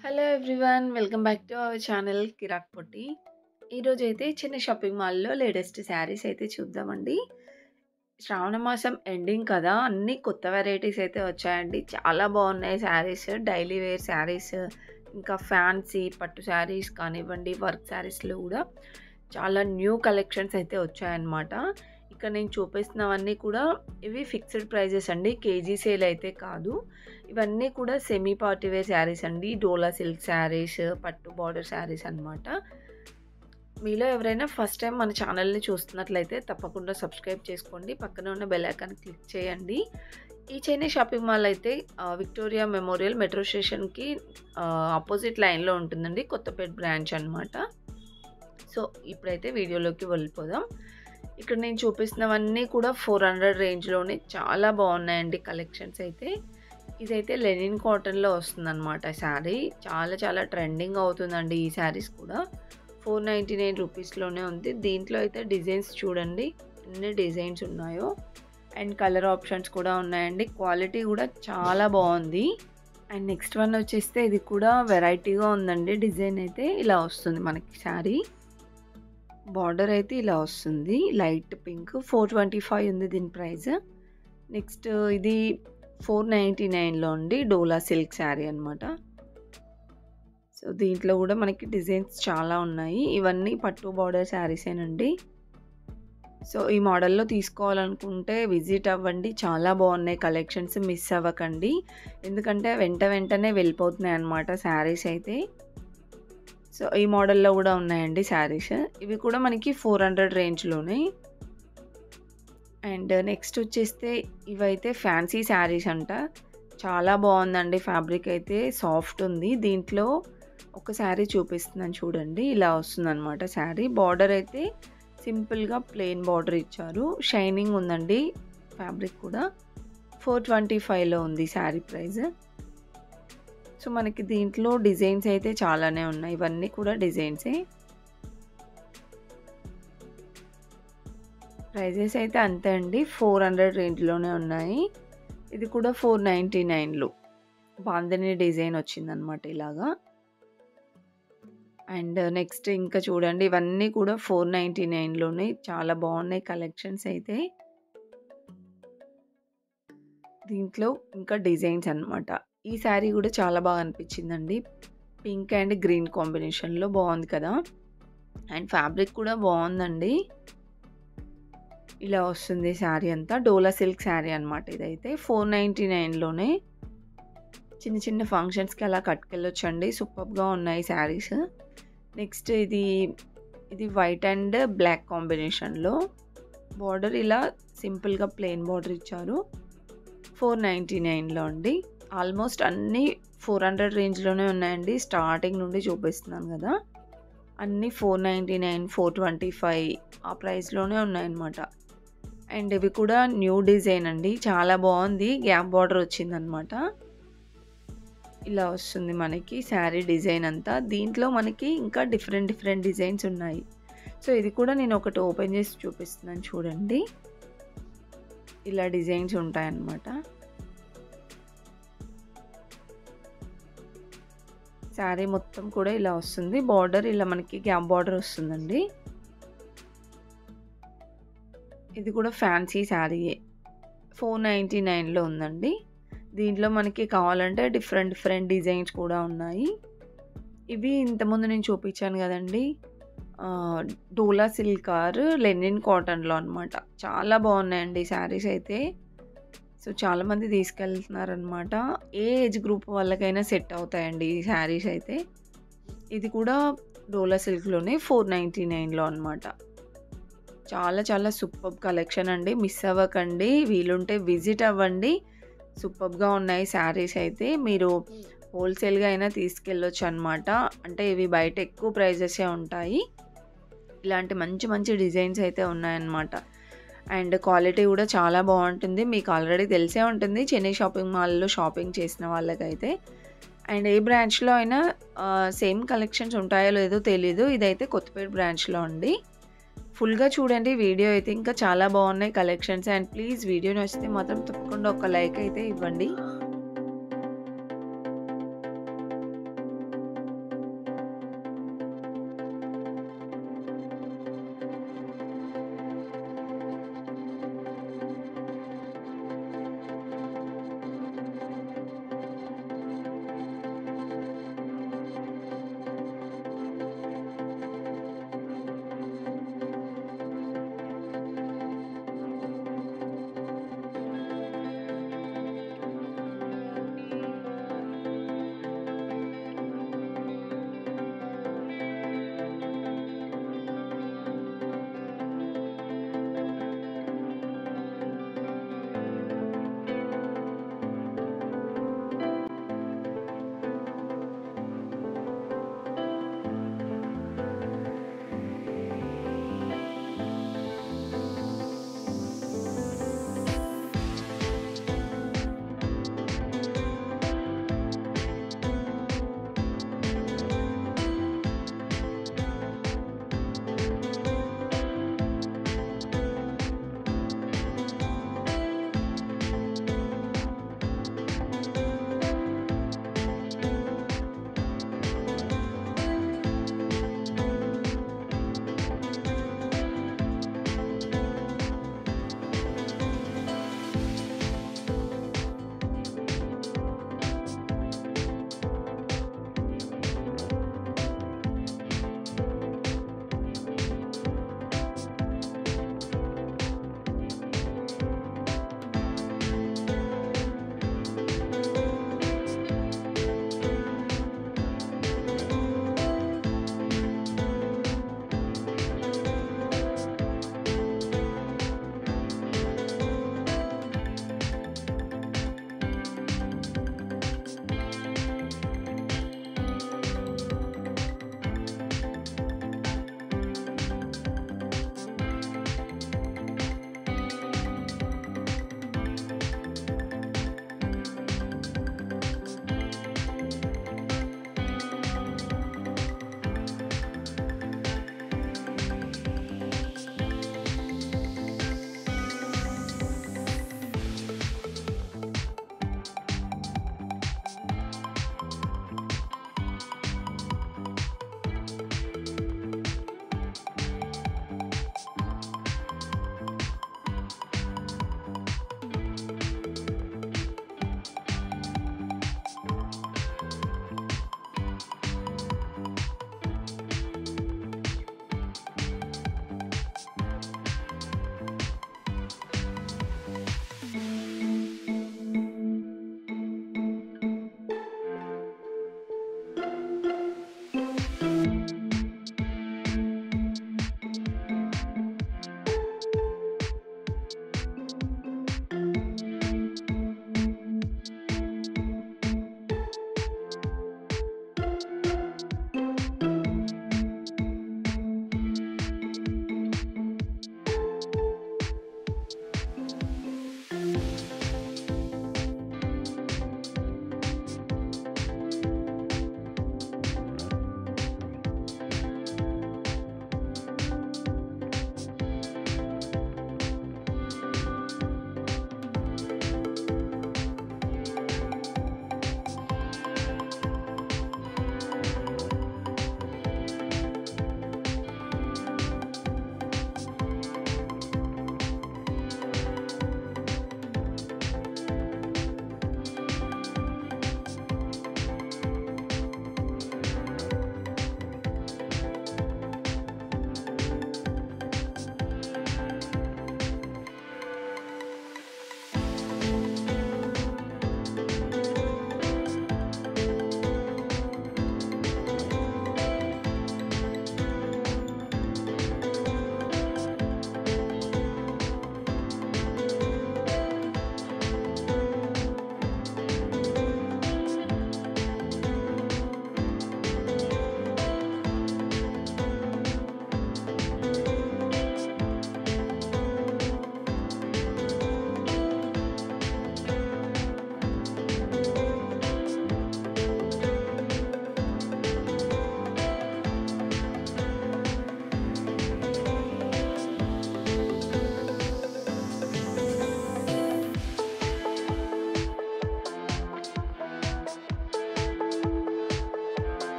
Hello everyone. Welcome back to our channel Kirak Potti. ఈరోజైతే చిన్న shopping మాల్‌లో లేటెస్ట్ శారీస్ అయితే చూద్దామండి. శ్రావణ మాసం ఎండింగ్ కదా! అన్నీ కొత్త వెరైటీస్ అయితే వచ్చాయండి. చాలా బాగున్నాయి శారీస్. డైలీ వేర్ శారీస్, ఇంకా ఫ్యాన్సీ పట్టు శారీస్ కానివ్వండి, వర్క్ శారీస్‌లో కూడా చాలా న్యూ కలెక్షన్స్ అయితే వచ్చాయన్నమాట. ఇక్కడ నేను చూపిస్తున్నవన్నీ కూడా ఇవి ఫిక్స్డ్ ప్రైజెస్ అండి. కేజీ సేల్ అయితే కాదు. ఇవన్నీ కూడా సెమీ పార్టీ వేర్ శారీస్ అండి. డోలా సిల్క్ శారీస్, పట్టు బార్డర్ శారీస్ అన్నమాట. మీలో ఎవరైనా ఫస్ట్ టైం మన ఛానల్‌ని చూస్తున్నట్లయితే తప్పకుండా సబ్స్క్రైబ్ చేసుకోండి. పక్కన ఉన్న బెల్ ఐకాన్ క్లిక్ చేయండి. ఈ చైనీ షాపింగ్ మాల్ అయితే విక్టోరియా మెమోరియల్ మెట్రో స్టేషన్‌కి ఆపోజిట్ లైన్‌లో ఉంటుందండి. కొత్తపేట బ్రాంచ్ అన్నమాట. సో, ఇప్పుడైతే వీడియోలోకి వెళ్ళిపోదాం. ఇక్కడ నేను చూపిస్తున్నవన్నీ కూడా 400 రేంజ్‌లోనే చాలా బాగున్నాయండి కలెక్షన్స్ అయితే. ఇదైతే లెనిన్ కాటన్‌లో వస్తుందన్నమాట శారీ. చాలా ట్రెండింగ్ అవుతుందండి ఈ శారీస్ కూడా. 499 రూపీస్‌లోనే ఉంది. దీంట్లో అయితే డిజైన్స్ చూడండి ఎన్ని డిజైన్స్ ఉన్నాయో. అండ్ కలర్ ఆప్షన్స్ కూడా ఉన్నాయండి. క్వాలిటీ కూడా చాలా బాగుంది. అండ్ నెక్స్ట్ వన్ వచ్చేస్తే ఇది కూడా వెరైటీగా ఉందండి. డిజైన్ అయితే ఇలా వస్తుంది మనకి శారీ. బార్డర్ అయితే ఇలా వస్తుంది. లైట్ పింక్ 425 ఉంది దీని ప్రైస్. నెక్స్ట్ ఇది 499లో అండి. డోలా సిల్క్ శారీ అన్నమాట. సో, దీంట్లో కూడా మనకి డిజైన్స్ చాలా ఉన్నాయి. ఇవన్నీ పట్టు బార్డర్ శారీసేనండి. సో, ఈ మోడల్లో తీసుకోవాలనుకుంటే విజిట్ అవ్వండి. చాలా బాగున్నాయి కలెక్షన్స్. మిస్ అవ్వకండి. ఎందుకంటే వెంటనే వెళ్ళిపోతున్నాయి అన్నమాట శారీస్ అయితే. సో, ఈ మోడల్లో కూడా ఉన్నాయండి శారీస్. ఇవి కూడా మనకి 400 రేంజ్‌లోనే. అండ్ నెక్స్ట్ వచ్చేస్తే ఇవైతే ఫ్యాన్సీ శారీస్ అంట. చాలా బాగుందండి. ఫ్యాబ్రిక్ అయితే సాఫ్ట్ ఉంది. దీంట్లో ఒక శారీ చూపిస్తున్నాను చూడండి. ఇలా వస్తుందన్నమాట శారీ. బార్డర్ అయితే సింపుల్‌గా ప్లెయిన్ బార్డర్ ఇచ్చారు. షైనింగ్ ఉందండి ఫ్యాబ్రిక్ కూడా. 425లో ఉంది శారీ ప్రైస్. సో, మనకి దీంట్లో డిజైన్స్ అయితే చాలానే ఉన్నాయి. ఇవన్నీ కూడా డిజైన్సే. ప్రైజెస్ అయితే అంతే అండి. 400 రేంజ్‌లోనే ఉన్నాయి. ఇది కూడా 499లో బాందిని డిజైన్ వచ్చిందనమాట ఇలాగా. అండ్ నెక్స్ట్ ఇంకా చూడండి ఇవన్నీ కూడా 499లోనే చాలా బాగున్నాయి కలెక్షన్స్ అయితే. దీంట్లో ఇంకా డిజైన్స్ అన్నమాట. ఈ శారీ కూడా చాలా బాగా అనిపించిందండి. పింక్ అండ్ గ్రీన్ కాంబినేషన్‌లో బాగుంది కదా! అండ్ ఫ్యాబ్రిక్ కూడా బాగుందండి. ఇలా వస్తుంది శారీ అంతా. డోలా సిల్క్ శారీ అన్నమాట ఇదైతే. 499లోనే చిన్న ఫంక్షన్స్‌కి అలా కట్టుకెళ్ళొచ్చండి. సూపర్‌గా ఉన్నాయి శారీస్. నెక్స్ట్ ఇది వైట్ అండ్ బ్లాక్ కాంబినేషన్‌లో. బార్డర్ ఇలా సింపుల్‌గా ప్లెయిన్ బార్డర్ ఇచ్చారు. 499లో అండి. ఆల్మోస్ట్ అన్నీ 400 రేంజ్‌లోనే ఉన్నాయండి. స్టార్టింగ్ నుండి చూపిస్తున్నాను కదా! అన్నీ 499, 425 ఆ ప్రైస్‌లోనే ఉన్నాయన్నమాట. అండ్ ఇవి కూడా న్యూ డిజైన్ అండి. చాలా బాగుంది. గ్యాప్ బార్డర్ వచ్చిందనమాట. ఇలా వస్తుంది మనకి శారీ డిజైన్ అంతా. దీంట్లో మనకి ఇంకా డిఫరెంట్ డిజైన్స్ ఉన్నాయి. సో, ఇది కూడా నేను ఒకటి ఓపెన్ చేసి చూపిస్తున్నాను చూడండి. ఇలా డిజైన్స్ ఉంటాయన్నమాట. శారీ మొత్తం కూడా ఇలా వస్తుంది. బార్డర్ ఇలా మనకి గ్యాప్ బార్డర్ వస్తుందండి. ఇది కూడా ఫ్యాన్సీ శారీయే. 499లో ఉందండి. దీంట్లో మనకి కావాలంటే డిఫరెంట్ డిజైన్స్ కూడా ఉన్నాయి. ఇవి ఇంతకుముందు నేను చూపించాను కదండీ! డోలా సిల్క్ ఆర్ లెనిన్ కాటన్‌లో అన్నమాట. చాలా బాగున్నాయండి శారీస్ అయితే. సో, చాలామంది తీసుకెళ్తున్నారనమాట. ఏ ఏజ్ గ్రూప్ వాళ్ళకైనా సెట్ అవుతాయండి ఈ శారీస్ అయితే. ఇది కూడా డోలా సిల్క్‌లోనే 499లో అన్నమాట. చాలా సూపర్బ్ కలెక్షన్ అండి. మిస్ అవ్వకండి. వీలుంటే విజిట్ అవ్వండి. సూపర్బ్‌గా ఉన్నాయి శారీస్ అయితే. మీరు హోల్‌సేల్‌గా అయినా తీసుకెళ్ళొచ్చు అన్నమాట. అంటే ఇవి బయట ఎక్కువ ప్రైజెసే ఉంటాయి. ఇలాంటి మంచి డిజైన్స్ అయితే ఉన్నాయన్నమాట. అండ్ క్వాలిటీ కూడా చాలా బాగుంటుంది. మీకు ఆల్రెడీ తెలిసే ఉంటుంది చెన్నై షాపింగ్ మాల్‌లో షాపింగ్ చేసిన వాళ్ళకైతే. అండ్ ఏ బ్రాంచ్‌లో అయినా సేమ్ కలెక్షన్స్ ఉంటాయో లేదో తెలీదు. ఇదైతే కొత్తపేట బ్రాంచ్‌లో అండి. ఫుల్‌గా చూడండి వీడియో అయితే. ఇంకా చాలా బాగున్నాయి కలెక్షన్స్. అండ్ ప్లీజ్ వీడియో నచ్చితే మాత్రం తప్పకుండా ఒక లైక్ అయితే ఇవ్వండి.